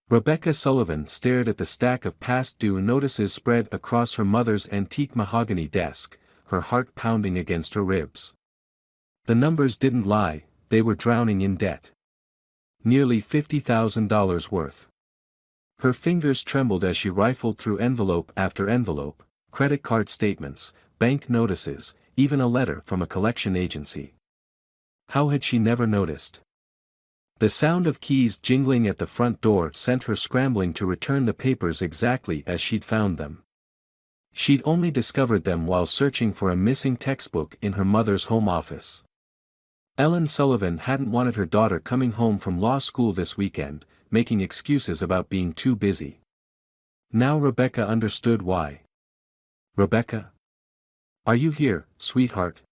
Rebecca Sullivan stared at the stack of past due notices spread across her mother's antique mahogany desk, her heart pounding against her ribs. The numbers didn't lie, they were drowning in debt. Nearly $50,000 worth. Her fingers trembled as she rifled through envelope after envelope, credit card statements, bank notices, even a letter from a collection agency. How had she never noticed? The sound of keys jingling at the front door sent her scrambling to return the papers exactly as she'd found them. She'd only discovered them while searching for a missing textbook in her mother's home office. Ellen Sullivan hadn't wanted her daughter coming home from law school this weekend, making excuses about being too busy. Now Rebecca understood why. "Rebecca? Are you here, sweetheart?"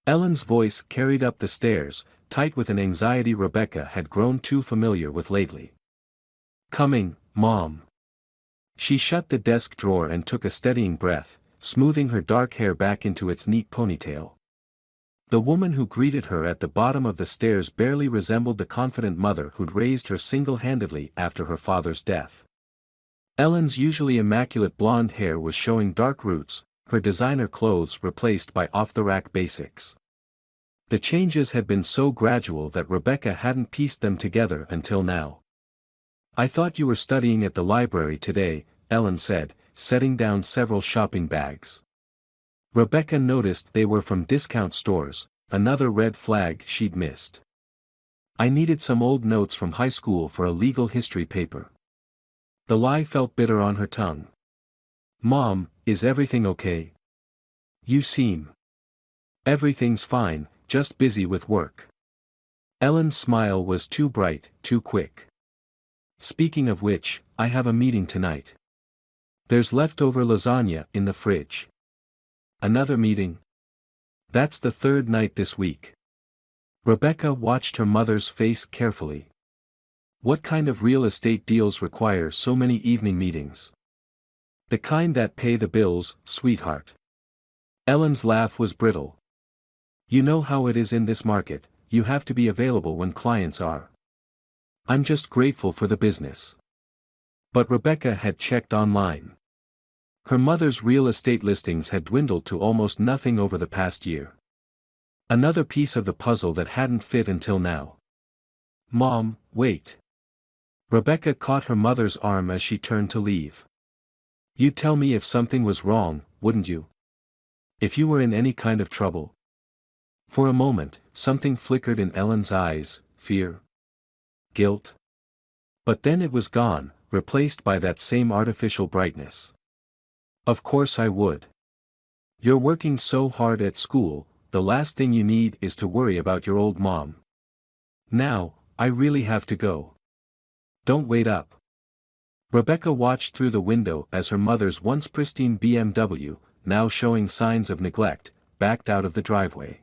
Ellen's voice carried up the stairs, tight with an anxiety Rebecca had grown too familiar with lately. "Coming, Mom." She shut the desk drawer and took a steadying breath, smoothing her dark hair back into its neat ponytail. The woman who greeted her at the bottom of the stairs barely resembled the confident mother who'd raised her single-handedly after her father's death. Ellen's usually immaculate blonde hair was showing dark roots, her designer clothes replaced by off-the-rack basics. The changes had been so gradual that Rebecca hadn't pieced them together until now. "I thought you were studying at the library today," Ellen said, setting down several shopping bags. Rebecca noticed they were from discount stores, another red flag she'd missed. "I needed some old notes from high school for a legal history paper." The lie felt bitter on her tongue. "Mom, is everything okay? You seem..." "Everything's fine, just busy with work." Ellen's smile was too bright, too quick. "Speaking of which, I have a meeting tonight. There's leftover lasagna in the fridge." "Another meeting?" "That's the third night this week." Rebecca watched her mother's face carefully. "What kind of real estate deals require so many evening meetings?" "The kind that pay the bills, sweetheart." Ellen's laugh was brittle. "You know how it is in this market, you have to be available when clients are." "I'm just grateful for the business." But Rebecca had checked online. Her mother's real estate listings had dwindled to almost nothing over the past year. Another piece of the puzzle that hadn't fit until now. "Mom, wait." Rebecca caught her mother's arm as she turned to leave. "You'd tell me if something was wrong, wouldn't you? If you were in any kind of trouble?" For a moment, something flickered in Ellen's eyes, fear? Guilt? But then it was gone, replaced by that same artificial brightness. "Of course I would. You're working so hard at school, the last thing you need is to worry about your old mom. Now, I really have to go. Don't wait up." Rebecca watched through the window as her mother's once pristine BMW, now showing signs of neglect, backed out of the driveway.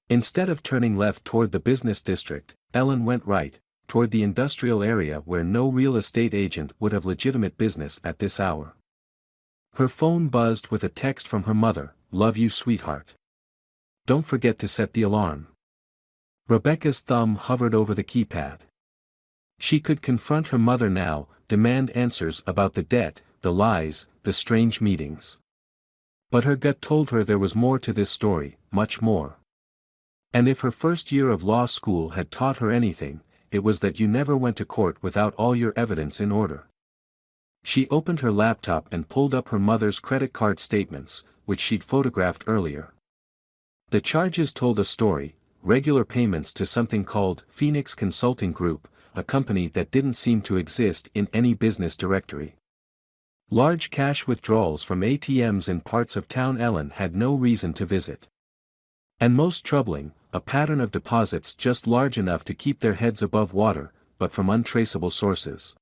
Instead of turning left toward the business district, Ellen went right, toward the industrial area where no real estate agent would have legitimate business at this hour. Her phone buzzed with a text from her mother, "Love you, sweetheart. Don't forget to set the alarm." Rebecca's thumb hovered over the keypad. She could confront her mother now, demand answers about the debt, the lies, the strange meetings. But her gut told her there was more to this story, much more. And if her first year of law school had taught her anything, it was that you never went to court without all your evidence in order. She opened her laptop and pulled up her mother's credit card statements, which she'd photographed earlier. The charges told a story: regular payments to something called Phoenix Consulting Group, a company that didn't seem to exist in any business directory. Large cash withdrawals from ATMs in parts of town Ellen had no reason to visit. And most troubling, a pattern of deposits just large enough to keep their heads above water, but from untraceable sources.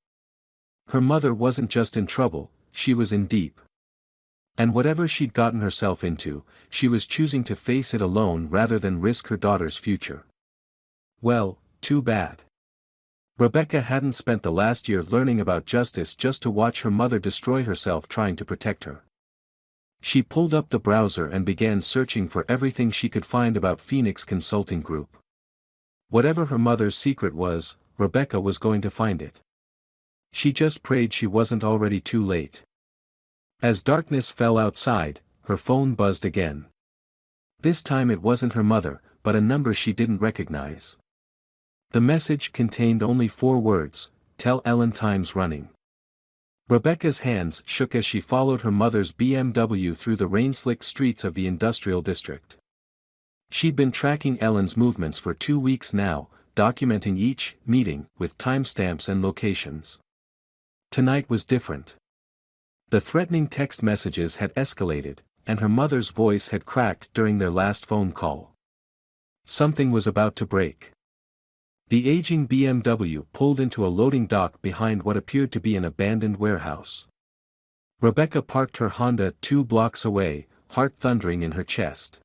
Her mother wasn't just in trouble, she was in deep. And whatever she'd gotten herself into, she was choosing to face it alone rather than risk her daughter's future. Well, too bad. Rebecca hadn't spent the last year learning about justice just to watch her mother destroy herself trying to protect her. She pulled up the browser and began searching for everything she could find about Phoenix Consulting Group. Whatever her mother's secret was, Rebecca was going to find it. She just prayed she wasn't already too late. As darkness fell outside, her phone buzzed again. This time it wasn't her mother, but a number she didn't recognize. The message contained only 4 words, "Tell Ellen time's running." Rebecca's hands shook as she followed her mother's BMW through the rain-slick streets of the industrial district. She'd been tracking Ellen's movements for 2 weeks now, documenting each meeting with timestamps and locations. Tonight was different. The threatening text messages had escalated, and her mother's voice had cracked during their last phone call. Something was about to break. The aging BMW pulled into a loading dock behind what appeared to be an abandoned warehouse. Rebecca parked her Honda 2 blocks away, heart thundering in her chest.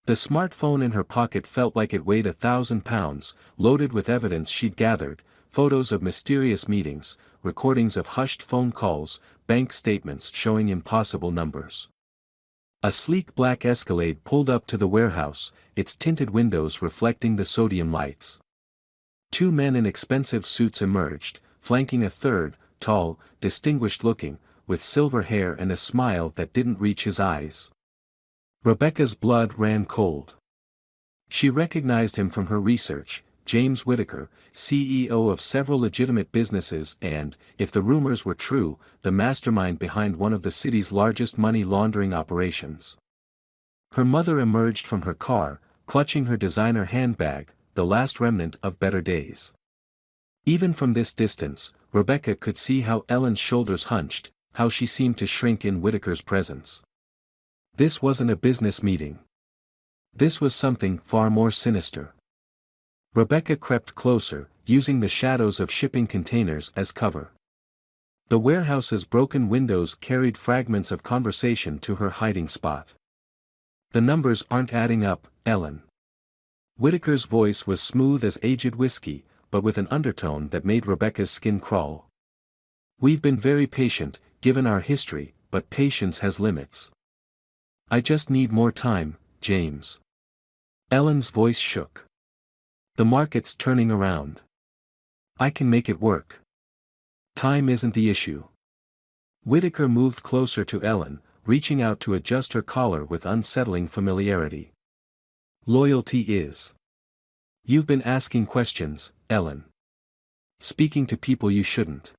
The smartphone in her pocket felt like it weighed 1,000 pounds, loaded with evidence she'd gathered, photos of mysterious meetings, recordings of hushed phone calls, bank statements showing impossible numbers. A sleek black Escalade pulled up to the warehouse, its tinted windows reflecting the sodium lights. 2 men in expensive suits emerged, flanking a third, tall, distinguished-looking, with silver hair and a smile that didn't reach his eyes. Rebecca's blood ran cold. She recognized him from her research, James Whitaker, CEO of several legitimate businesses and, if the rumors were true, the mastermind behind one of the city's largest money laundering operations. Her mother emerged from her car, clutching her designer handbag, the last remnant of better days. Even from this distance, Rebecca could see how Ellen's shoulders hunched, how she seemed to shrink in Whitaker's presence. This wasn't a business meeting. This was something far more sinister. Rebecca crept closer, using the shadows of shipping containers as cover. The warehouse's broken windows carried fragments of conversation to her hiding spot. "The numbers aren't adding up, Ellen." Whitaker's voice was smooth as aged whiskey, but with an undertone that made Rebecca's skin crawl. "We've been very patient, given our history, but patience has limits. I just need more time, James." Ellen's voice shook. "The market's turning around. I can make it work. Time isn't the issue." Whitaker moved closer to Ellen, reaching out to adjust her collar with unsettling familiarity. "Loyalty is. You've been asking questions, Ellen. Speaking to people you shouldn't.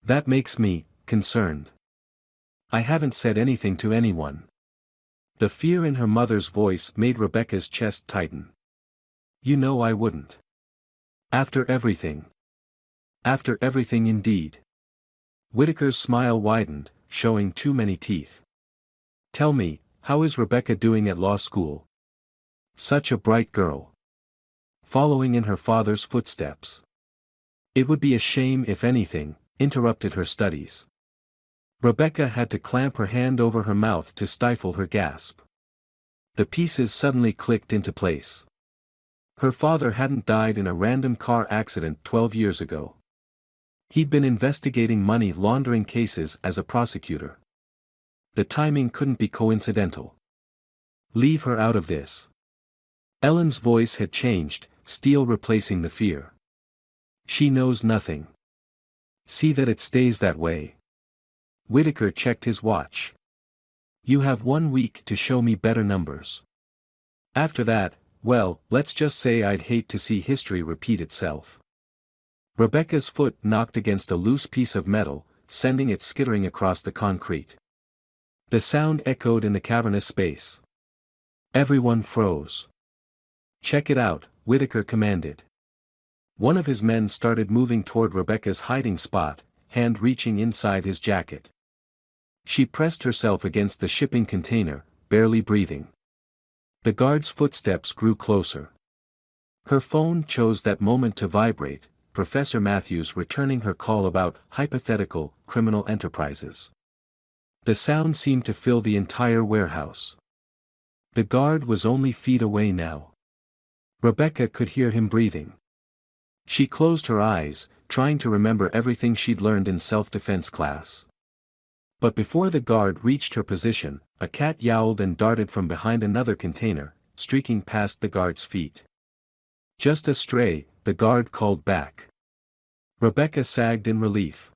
That makes me concerned. I haven't said anything to anyone." The fear in her mother's voice made Rebecca's chest tighten. "You know I wouldn't. After everything." "After everything indeed." Whitaker's smile widened, showing too many teeth. "Tell me, how is Rebecca doing at law school? Such a bright girl. Following in her father's footsteps." "It would be a shame if anything interrupted her studies." Rebecca had to clamp her hand over her mouth to stifle her gasp. The pieces suddenly clicked into place. Her father hadn't died in a random car accident 12 years ago. He'd been investigating money laundering cases as a prosecutor. The timing couldn't be coincidental. "Leave her out of this." Ellen's voice had changed, steel replacing the fear. "She knows nothing. See that it stays that way." Whitaker checked his watch. "You have 1 week to show me better numbers. After that, well, let's just say I'd hate to see history repeat itself." Rebecca's foot knocked against a loose piece of metal, sending it skittering across the concrete. The sound echoed in the cavernous space. Everyone froze. "Check it out," Whitaker commanded. One of his men started moving toward Rebecca's hiding spot, hand reaching inside his jacket. She pressed herself against the shipping container, barely breathing. The guard's footsteps grew closer. Her phone chose that moment to vibrate, Professor Matthews returning her call about hypothetical criminal enterprises. The sound seemed to fill the entire warehouse. The guard was only feet away now. Rebecca could hear him breathing. She closed her eyes, trying to remember everything she'd learned in self-defense class. But before the guard reached her position, a cat yowled and darted from behind another container, streaking past the guard's feet. "Just a stray," the guard called back. Rebecca sagged in relief.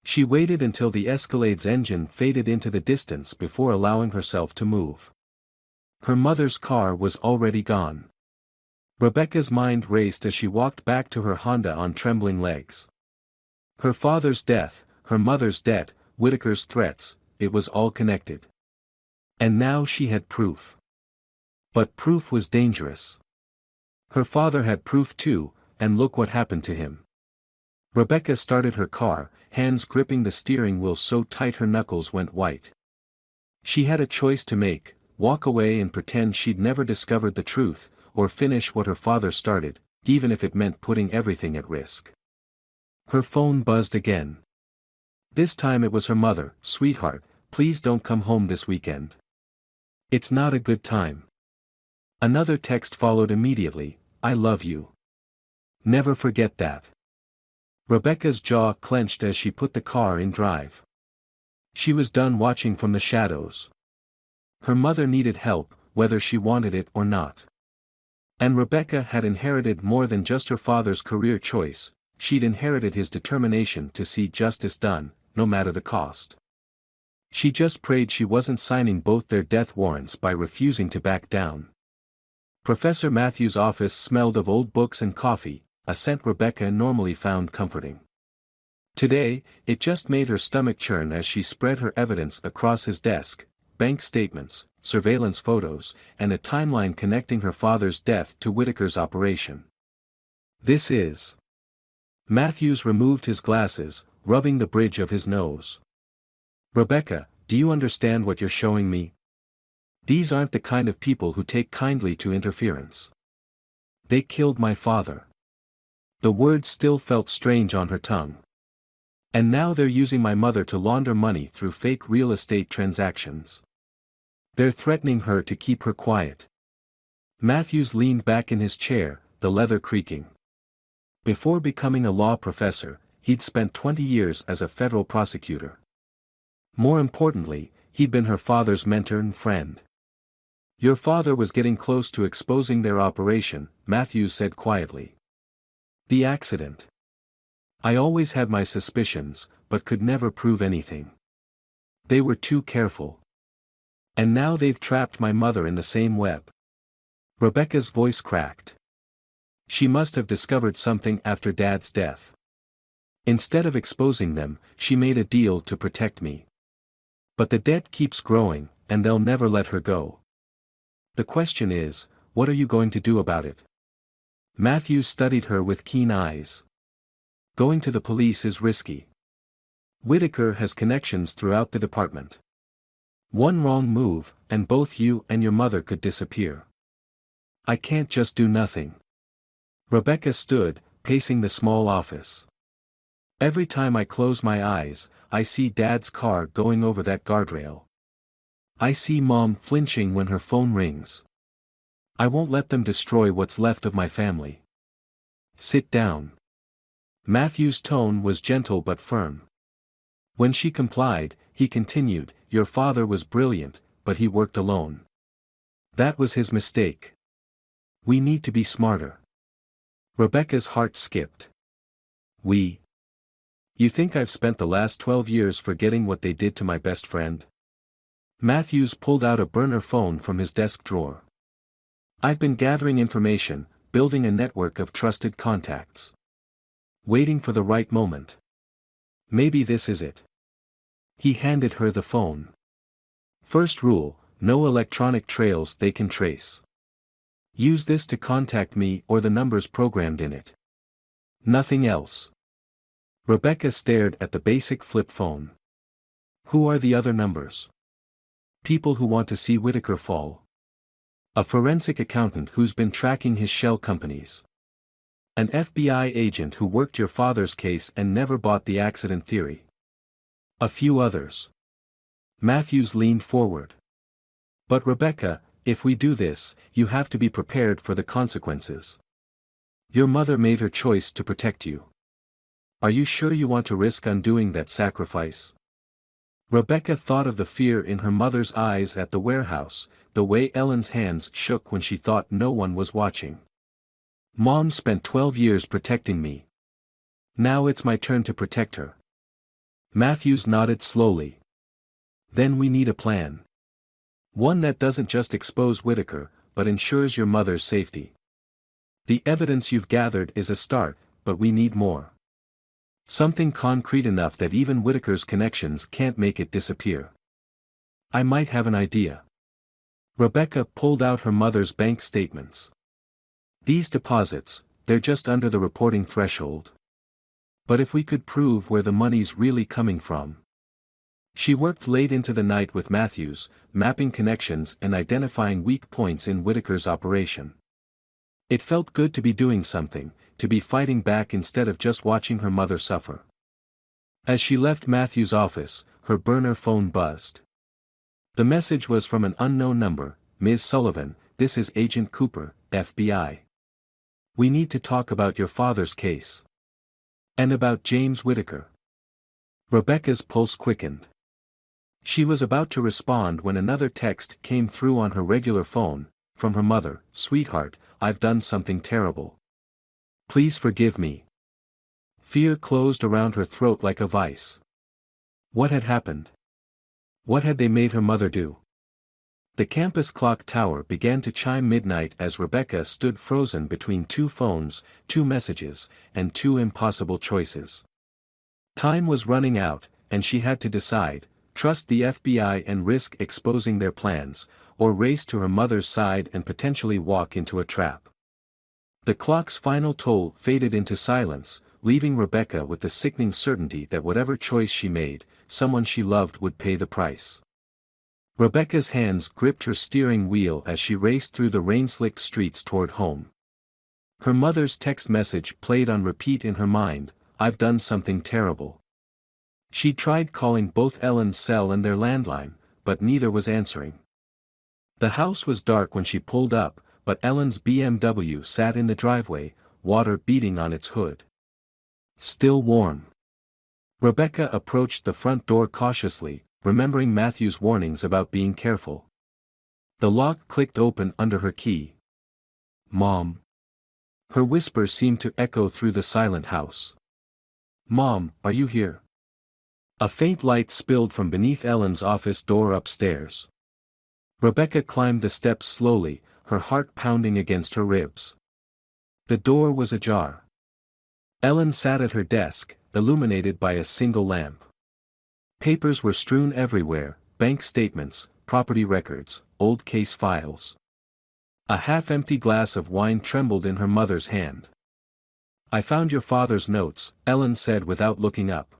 She waited until the Escalade's engine faded into the distance before allowing herself to move. Her mother's car was already gone. Rebecca's mind raced as she walked back to her Honda on trembling legs. Her father's death, her mother's debt, Whitaker's threats, it was all connected. And now she had proof. But proof was dangerous. Her father had proof too, and look what happened to him. Rebecca started her car, hands gripping the steering wheel so tight her knuckles went white. She had a choice to make: walk away and pretend she'd never discovered the truth, or finish what her father started, even if it meant putting everything at risk. Her phone buzzed again. This time it was her mother. "Sweetheart, please don't come home this weekend. It's not a good time." Another text followed immediately: "I love you. Never forget that." Rebecca's jaw clenched as she put the car in drive. She was done watching from the shadows. Her mother needed help, whether she wanted it or not. And Rebecca had inherited more than just her father's career choice, she'd inherited his determination to see justice done, no matter the cost. She just prayed she wasn't signing both their death warrants by refusing to back down. Professor Matthews' office smelled of old books and coffee, a scent Rebecca normally found comforting. Today, it just made her stomach churn as she spread her evidence across his desk: bank statements, surveillance photos, and a timeline connecting her father's death to Whitaker's operation. "This is..." Matthews removed his glasses, rubbing the bridge of his nose. "Rebecca, do you understand what you're showing me? These aren't the kind of people who take kindly to interference. They killed my father." The words still felt strange on her tongue. "And now they're using my mother to launder money through fake real estate transactions. They're threatening her to keep her quiet." Matthews leaned back in his chair, the leather creaking. Before becoming a law professor, he'd spent 20 years as a federal prosecutor. More importantly, he'd been her father's mentor and friend. "Your father was getting close to exposing their operation," Matthews said quietly. "The accident. I always had my suspicions, but could never prove anything. They were too careful. And now they've trapped my mother in the same web." Rebecca's voice cracked. She must have discovered something after Dad's death. "Instead of exposing them, she made a deal to protect me. But the debt keeps growing, and they'll never let her go. The question is, what are you going to do about it?" Matthews studied her with keen eyes. "Going to the police is risky. Whitaker has connections throughout the department. One wrong move, and both you and your mother could disappear. I can't just do nothing." Rebecca stood, pacing the small office. "Every time I close my eyes, I see Dad's car going over that guardrail. I see Mom flinching when her phone rings. I won't let them destroy what's left of my family." "Sit down." Matthew's tone was gentle but firm. When she complied, he continued: "Your father was brilliant, but he worked alone. That was his mistake. We need to be smarter." Rebecca's heart skipped. "We? You think I've spent the last 12 years forgetting what they did to my best friend?" Matthews pulled out a burner phone from his desk drawer. "I've been gathering information, building a network of trusted contacts. Waiting for the right moment. Maybe this is it." He handed her the phone. "First rule, no electronic trails they can trace. Use this to contact me or the numbers programmed in it. Nothing else." Rebecca stared at the basic flip phone. "Who are the other numbers?" "People who want to see Whitaker fall. A forensic accountant who's been tracking his shell companies. An FBI agent who worked your father's case and never bought the accident theory. A few others." Matthews leaned forward. "But Rebecca, if we do this, you have to be prepared for the consequences. Your mother made her choice to protect you. Are you sure you want to risk undoing that sacrifice?" Rebecca thought of the fear in her mother's eyes at the warehouse, the way Ellen's hands shook when she thought no one was watching. "Mom spent 12 years protecting me. Now it's my turn to protect her. Matthews nodded slowly. Then we need a plan. One that doesn't just expose Whitaker, but ensures your mother's safety. The evidence you've gathered is a start, but we need more. Something concrete enough that even Whitaker's connections can't make it disappear. I might have an idea. Rebecca pulled out her mother's bank statements. These deposits, they're just under the reporting threshold. But if we could prove where the money's really coming from. She worked late into the night with Matthews, mapping connections and identifying weak points in Whitaker's operation. It felt good to be doing something, to be fighting back instead of just watching her mother suffer. As she left Matthews' office, her burner phone buzzed. The message was from an unknown number. Ms. Sullivan, this is Agent Cooper, FBI. We need to talk about your father's case. And about James Whitaker. Rebecca's pulse quickened. She was about to respond when another text came through on her regular phone, from her mother. Sweetheart, I've done something terrible. Please forgive me. Fear closed around her throat like a vice. What had happened? What had they made her mother do? The campus clock tower began to chime midnight as Rebecca stood frozen between two phones, two messages, and two impossible choices. Time was running out, and she had to decide, trust the FBI and risk exposing their plans, or race to her mother's side and potentially walk into a trap. The clock's final toll faded into silence, leaving Rebecca with the sickening certainty that whatever choice she made, someone she loved would pay the price. Rebecca's hands gripped her steering wheel as she raced through the rain-slicked streets toward home. Her mother's text message played on repeat in her mind, I've done something terrible. She tried calling both Ellen's cell and their landline, but neither was answering. The house was dark when she pulled up, but Ellen's BMW sat in the driveway, water beating on its hood. Still warm. Rebecca approached the front door cautiously, remembering Matthew's warnings about being careful. The lock clicked open under her key. Mom. Her whisper seemed to echo through the silent house. Mom, are you here? A faint light spilled from beneath Ellen's office door upstairs. Rebecca climbed the steps slowly, her heart pounding against her ribs. The door was ajar. Ellen sat at her desk, illuminated by a single lamp. Papers were strewn everywhere, bank statements, property records, old case files. A half-empty glass of wine trembled in her mother's hand. I found your father's notes, Ellen said without looking up.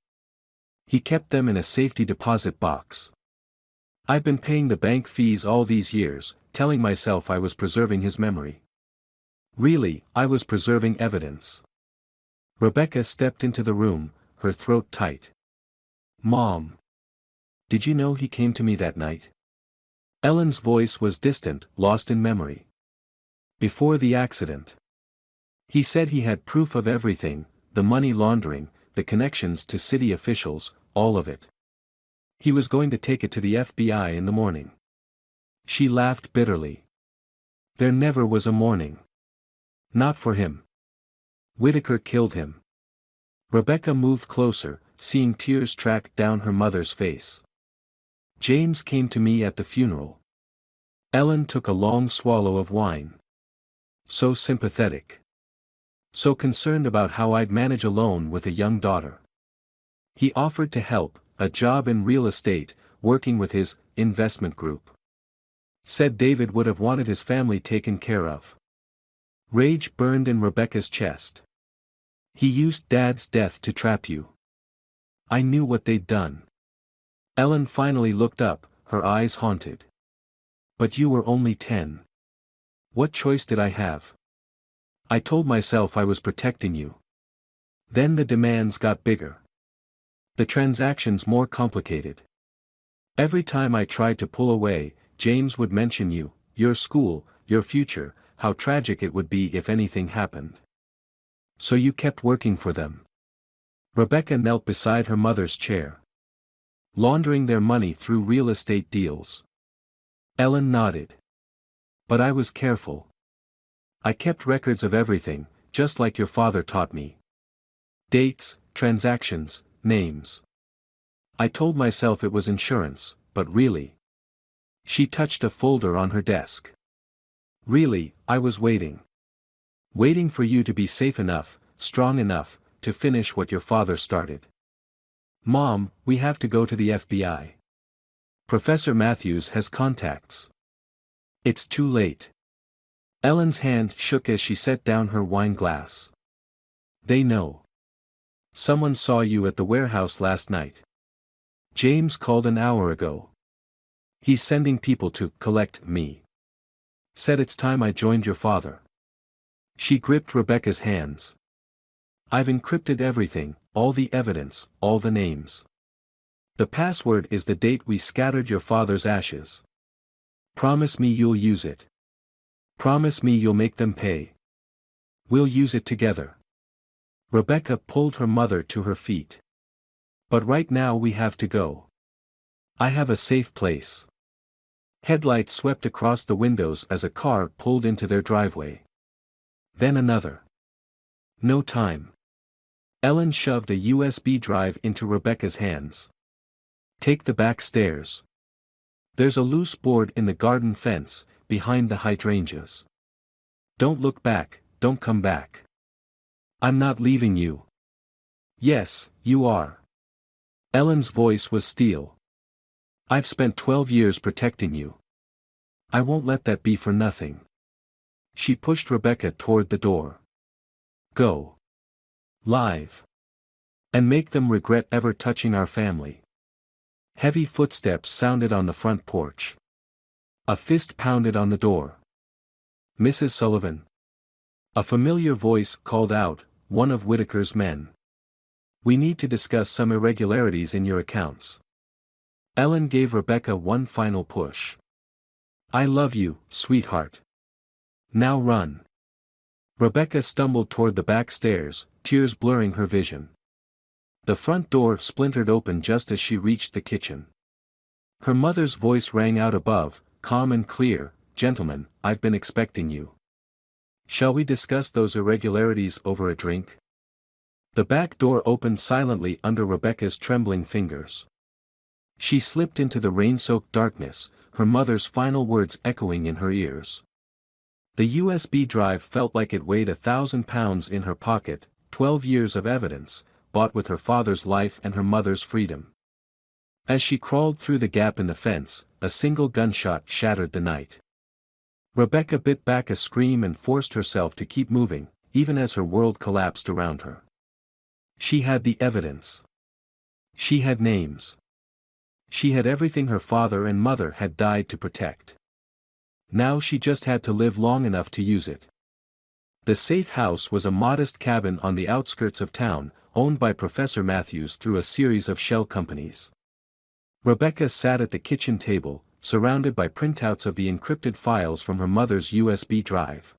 He kept them in a safety deposit box. I've been paying the bank fees all these years, telling myself I was preserving his memory. Really, I was preserving evidence. Rebecca stepped into the room, her throat tight. Mom. Did you know he came to me that night? Ellen's voice was distant, lost in memory. Before the accident. He said he had proof of everything, the money laundering, the connections to city officials, all of it. He was going to take it to the FBI in the morning. She laughed bitterly. There never was a morning. Not for him. Whitaker killed him. Rebecca moved closer, seeing tears track down her mother's face. James came to me at the funeral. Ellen took a long swallow of wine. So sympathetic. So concerned about how I'd manage alone with a young daughter. He offered to help, a job in real estate, working with his investment group. Said David would have wanted his family taken care of. Rage burned in Rebecca's chest. He used Dad's death to trap you. I knew what they'd done. Ellen finally looked up, her eyes haunted. But you were only 10. What choice did I have? I told myself I was protecting you. Then the demands got bigger. The transactions more complicated. Every time I tried to pull away, James would mention you, your school, your future, how tragic it would be if anything happened. So you kept working for them. Rebecca knelt beside her mother's chair. Laundering their money through real estate deals. Ellen nodded. But I was careful. I kept records of everything, just like your father taught me. Dates, transactions, names. I told myself it was insurance, but really. She touched a folder on her desk. Really, I was waiting. Waiting for you to be safe enough, strong enough, to finish what your father started. Mom, we have to go to the FBI. Professor Matthews has contacts. It's too late. Ellen's hand shook as she set down her wine glass. They know. Someone saw you at the warehouse last night. James called an hour ago. He's sending people to collect me. Said it's time I joined your father. She gripped Rebecca's hands. I've encrypted everything, all the evidence, all the names. The password is the date we scattered your father's ashes. Promise me you'll use it. Promise me you'll make them pay. We'll use it together. Rebecca pulled her mother to her feet. But right now we have to go. I have a safe place. Headlights swept across the windows as a car pulled into their driveway. Then another. No time. Ellen shoved a USB drive into Rebecca's hands. Take the back stairs. There's a loose board in the garden fence, behind the hydrangeas. Don't look back, don't come back. I'm not leaving you. Yes, you are. Ellen's voice was steel. I've spent 12 years protecting you. I won't let that be for nothing. She pushed Rebecca toward the door. Go. Live. And make them regret ever touching our family. Heavy footsteps sounded on the front porch. A fist pounded on the door. Mrs. Sullivan. A familiar voice called out, one of Whitaker's men. We need to discuss some irregularities in your accounts. Ellen gave Rebecca one final push. I love you, sweetheart. Now run. Rebecca stumbled toward the back stairs, tears blurring her vision. The front door splintered open just as she reached the kitchen. Her mother's voice rang out above, calm and clear, Gentlemen, I've been expecting you. Shall we discuss those irregularities over a drink? The back door opened silently under Rebecca's trembling fingers. She slipped into the rain-soaked darkness, her mother's final words echoing in her ears. The USB drive felt like it weighed 1,000 pounds in her pocket, 12 years of evidence, bought with her father's life and her mother's freedom. As she crawled through the gap in the fence, a single gunshot shattered the night. Rebecca bit back a scream and forced herself to keep moving, even as her world collapsed around her. She had the evidence. She had names. She had everything her father and mother had died to protect. Now she just had to live long enough to use it. The safe house was a modest cabin on the outskirts of town, owned by Professor Matthews through a series of shell companies. Rebecca sat at the kitchen table, surrounded by printouts of the encrypted files from her mother's USB drive.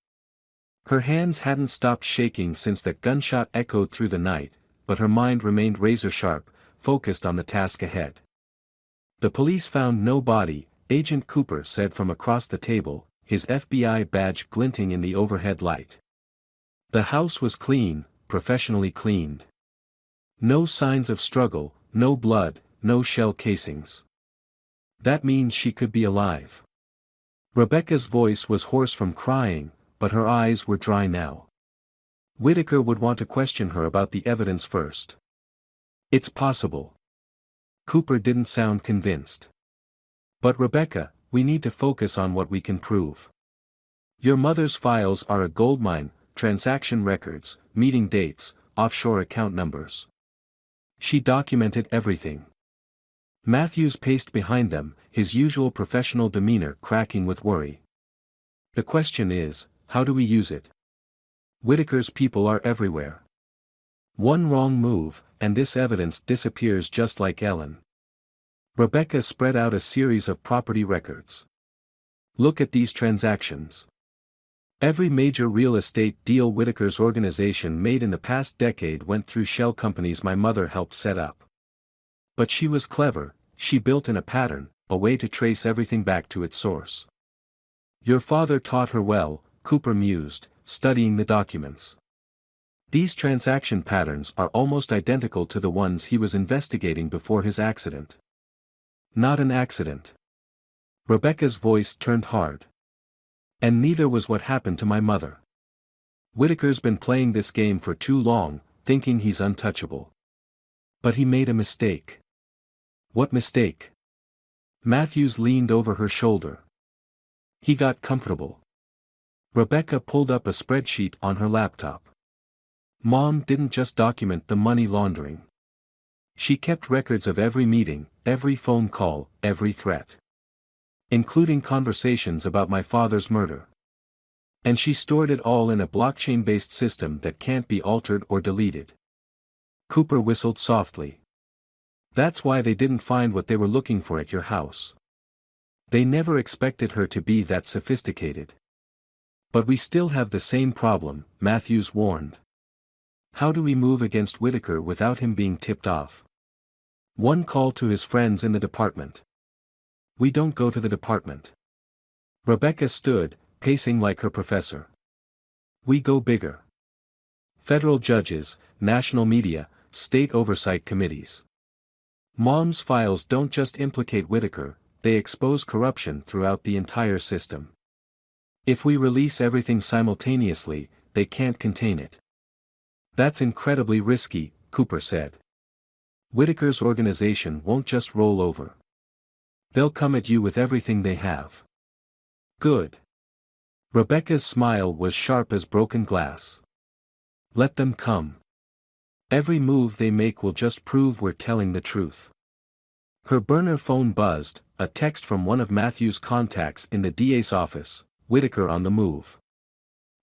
Her hands hadn't stopped shaking since that gunshot echoed through the night, but her mind remained razor-sharp, focused on the task ahead. The police found no body, Agent Cooper said from across the table, his FBI badge glinting in the overhead light. The house was clean, professionally cleaned. No signs of struggle, no blood, no shell casings. That means she could be alive. Rebecca's voice was hoarse from crying, but her eyes were dry now. Whitaker would want to question her about the evidence first. It's possible. Cooper didn't sound convinced. But Rebecca, we need to focus on what we can prove. Your mother's files are a goldmine, transaction records, meeting dates, offshore account numbers. She documented everything. Matthews paced behind them, his usual professional demeanor cracking with worry. The question is, how do we use it? Whitaker's people are everywhere. One wrong move, and this evidence disappears just like Ellen. Rebecca spread out a series of property records. Look at these transactions. Every major real estate deal Whitaker's organization made in the past decade went through shell companies my mother helped set up. But she was clever, she built in a pattern, a way to trace everything back to its source. Your father taught her well, Cooper mused, studying the documents. These transaction patterns are almost identical to the ones he was investigating before his accident. Not an accident. Rebecca's voice turned hard. And neither was what happened to my mother. Whitaker's been playing this game for too long, thinking he's untouchable. But he made a mistake. What mistake? Matthews leaned over her shoulder. He got comfortable. Rebecca pulled up a spreadsheet on her laptop. Mom didn't just document the money laundering. She kept records of every meeting, every phone call, every threat. Including conversations about my father's murder. And she stored it all in a blockchain-based system that can't be altered or deleted. Cooper whistled softly. That's why they didn't find what they were looking for at your house. They never expected her to be that sophisticated. But we still have the same problem, Matthews warned. How do we move against Whitaker without him being tipped off? One call to his friends in the department. We don't go to the department. Rebecca stood, pacing like her professor. We go bigger. Federal judges, national media, state oversight committees. Mom's files don't just implicate Whitaker, they expose corruption throughout the entire system. If we release everything simultaneously, they can't contain it. That's incredibly risky, Cooper said. Whitaker's organization won't just roll over. They'll come at you with everything they have. Good. Rebecca's smile was sharp as broken glass. Let them come. Every move they make will just prove we're telling the truth. Her burner phone buzzed, a text from one of Matthew's contacts in the DA's office, Whitaker on the move.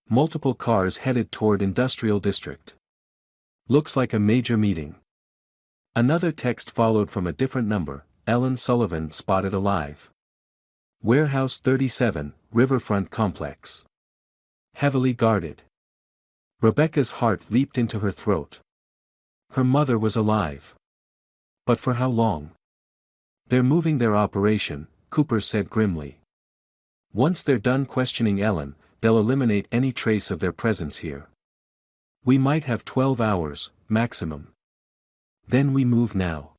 Multiple cars headed toward Industrial District. Looks like a major meeting. Another text followed from a different number, Ellen Sullivan spotted alive. Warehouse 37, Riverfront Complex. Heavily guarded. Rebecca's heart leaped into her throat. Her mother was alive. But for how long? They're moving their operation, Cooper said grimly. Once they're done questioning Ellen, they'll eliminate any trace of their presence here. We might have 12 hours, maximum. Then we move now.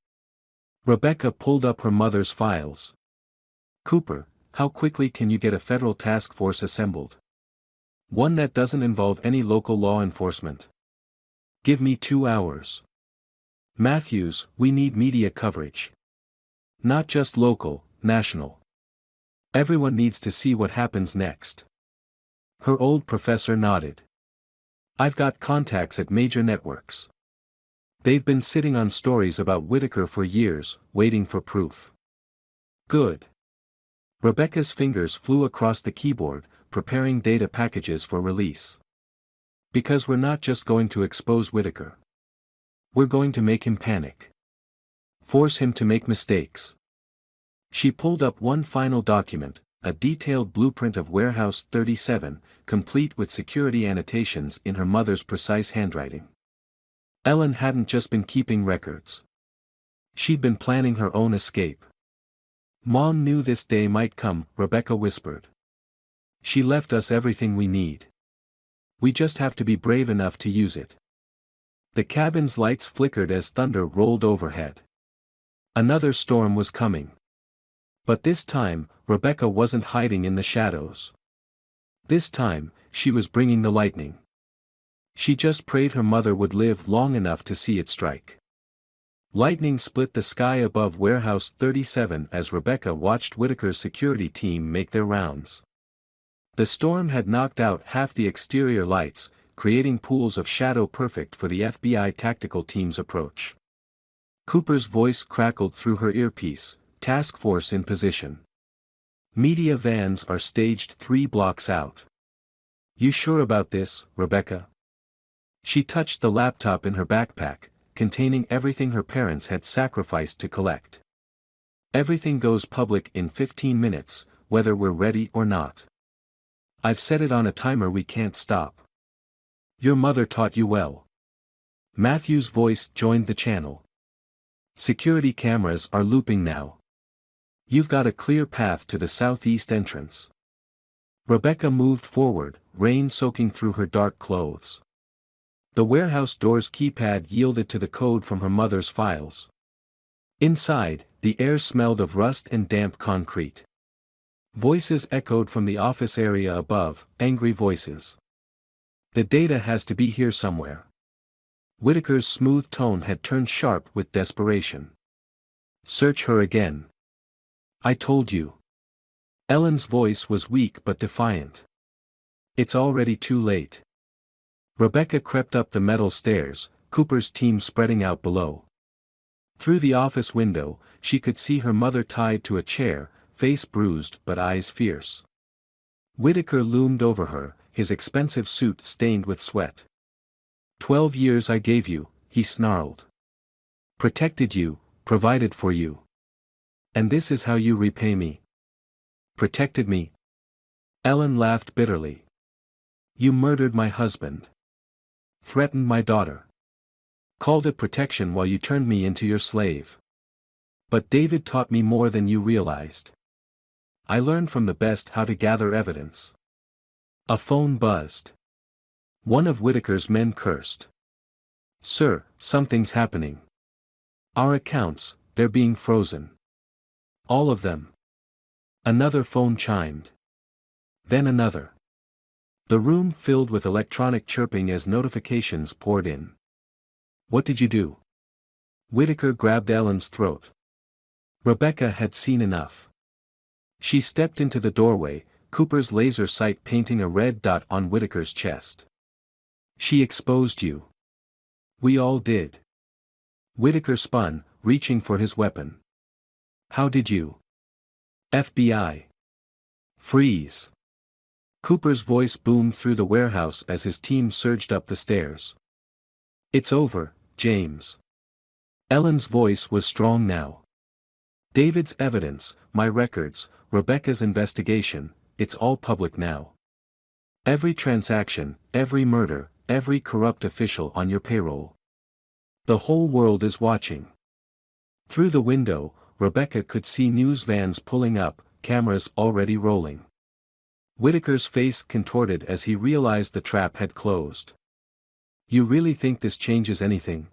Rebecca pulled up her mother's files. Cooper, how quickly can you get a federal task force assembled? One that doesn't involve any local law enforcement. Give me 2 hours. Matthews, we need media coverage. Not just local, national. Everyone needs to see what happens next. Her old professor nodded. I've got contacts at major networks. They've been sitting on stories about Whitaker for years, waiting for proof. Good. Rebecca's fingers flew across the keyboard, preparing data packages for release. Because we're not just going to expose Whitaker. We're going to make him panic. Force him to make mistakes. She pulled up one final document, a detailed blueprint of Warehouse 37, complete with security annotations in her mother's precise handwriting. Ellen hadn't just been keeping records. She'd been planning her own escape. Mom knew this day might come, Rebecca whispered. She left us everything we need. We just have to be brave enough to use it. The cabin's lights flickered as thunder rolled overhead. Another storm was coming. But this time, Rebecca wasn't hiding in the shadows. This time, she was bringing the lightning. She just prayed her mother would live long enough to see it strike. Lightning split the sky above Warehouse 37 as Rebecca watched Whitaker's security team make their rounds. The storm had knocked out half the exterior lights, creating pools of shadow perfect for the FBI tactical team's approach. Cooper's voice crackled through her earpiece, task force in position. Media vans are staged 3 blocks out. You sure about this, Rebecca? She touched the laptop in her backpack, containing everything her parents had sacrificed to collect. Everything goes public in 15 minutes, whether we're ready or not. I've set it on a timer we can't stop. Your mother taught you well. Matthew's voice joined the channel. Security cameras are looping now. You've got a clear path to the southeast entrance. Rebecca moved forward, rain soaking through her dark clothes. The warehouse door's keypad yielded to the code from her mother's files. Inside, the air smelled of rust and damp concrete. Voices echoed from the office area above, angry voices. The data has to be here somewhere. Whitaker's smooth tone had turned sharp with desperation. Search her again. I told you. Ellen's voice was weak but defiant. It's already too late. Rebecca crept up the metal stairs, Cooper's team spreading out below. Through the office window, she could see her mother tied to a chair, face bruised but eyes fierce. Whitaker loomed over her, his expensive suit stained with sweat. 12 years I gave you, he snarled. Protected you, provided for you. And this is how you repay me. Protected me? Ellen laughed bitterly. You murdered my husband. Threatened my daughter. Called it protection while you turned me into your slave. But David taught me more than you realized. I learned from the best how to gather evidence. A phone buzzed. One of Whitaker's men cursed. Sir, something's happening. Our accounts, they're being frozen. All of them. Another phone chimed. Then another. The room filled with electronic chirping as notifications poured in. What did you do? Whitaker grabbed Ellen's throat. Rebecca had seen enough. She stepped into the doorway, Cooper's laser sight painting a red dot on Whitaker's chest. She exposed you. We all did. Whitaker spun, reaching for his weapon. How did you? FBI. Freeze. Cooper's voice boomed through the warehouse as his team surged up the stairs. It's over, James. Ellen's voice was strong now. David's evidence, my records, Rebecca's investigation, it's all public now. Every transaction, every murder, every corrupt official on your payroll. The whole world is watching. Through the window, Rebecca could see news vans pulling up, cameras already rolling. Whitaker's face contorted as he realized the trap had closed. You really think this changes anything?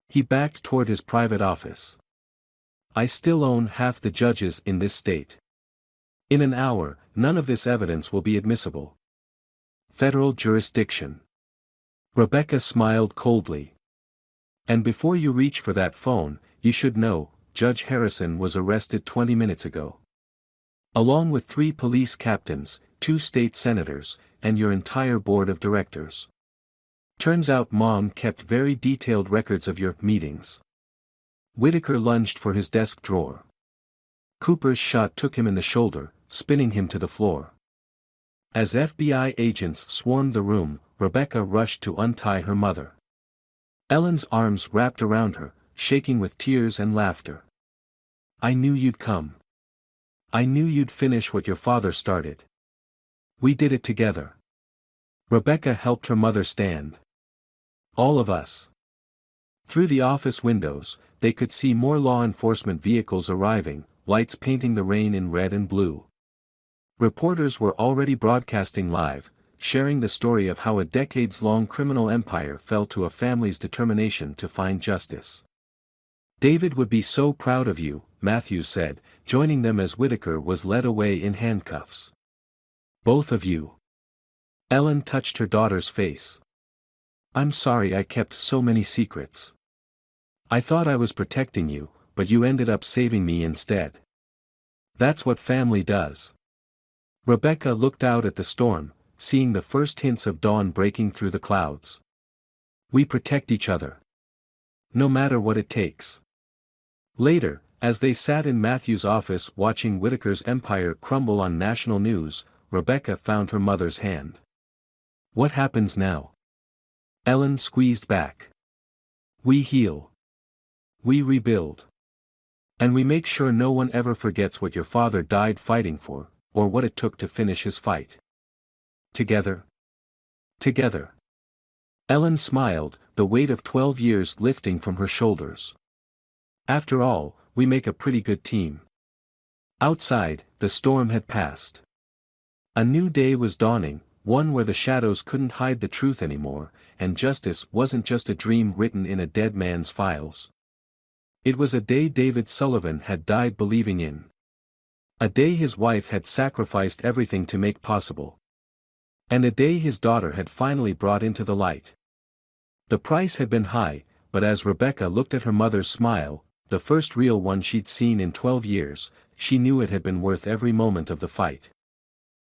He backed toward his private office. I still own half the judges in this state. In an hour, none of this evidence will be admissible. Federal jurisdiction. Rebecca smiled coldly. And before you reach for that phone, you should know, Judge Harrison was arrested 20 minutes ago. Along with 3 police captains, 2 state senators, and your entire board of directors. Turns out Mom kept very detailed records of your meetings. Whitaker lunged for his desk drawer. Cooper's shot took him in the shoulder, spinning him to the floor. As FBI agents swarmed the room, Rebecca rushed to untie her mother. Ellen's arms wrapped around her, shaking with tears and laughter. I knew you'd come. I knew you'd finish what your father started. We did it together. Rebecca helped her mother stand. All of us. Through the office windows, they could see more law enforcement vehicles arriving, lights painting the rain in red and blue. Reporters were already broadcasting live, sharing the story of how a decades-long criminal empire fell to a family's determination to find justice. David would be so proud of you, Matthews said, joining them as Whitaker was led away in handcuffs. Both of you. Ellen touched her daughter's face. I'm sorry I kept so many secrets. I thought I was protecting you, but you ended up saving me instead. That's what family does. Rebecca looked out at the storm, seeing the first hints of dawn breaking through the clouds. We protect each other. No matter what it takes. Later, as they sat in Matthew's office watching Whitaker's empire crumble on national news, Rebecca found her mother's hand. What happens now? Ellen squeezed back. We heal. We rebuild. And we make sure no one ever forgets what your father died fighting for, or what it took to finish his fight. Together. Together. Ellen smiled, the weight of 12 years lifting from her shoulders. After all, we make a pretty good team. Outside, the storm had passed. A new day was dawning, one where the shadows couldn't hide the truth anymore, and justice wasn't just a dream written in a dead man's files. It was a day David Sullivan had died believing in. A day his wife had sacrificed everything to make possible. And a day his daughter had finally brought into the light. The price had been high, but as Rebecca looked at her mother's smile, the first real one she'd seen in 12 years, she knew it had been worth every moment of the fight.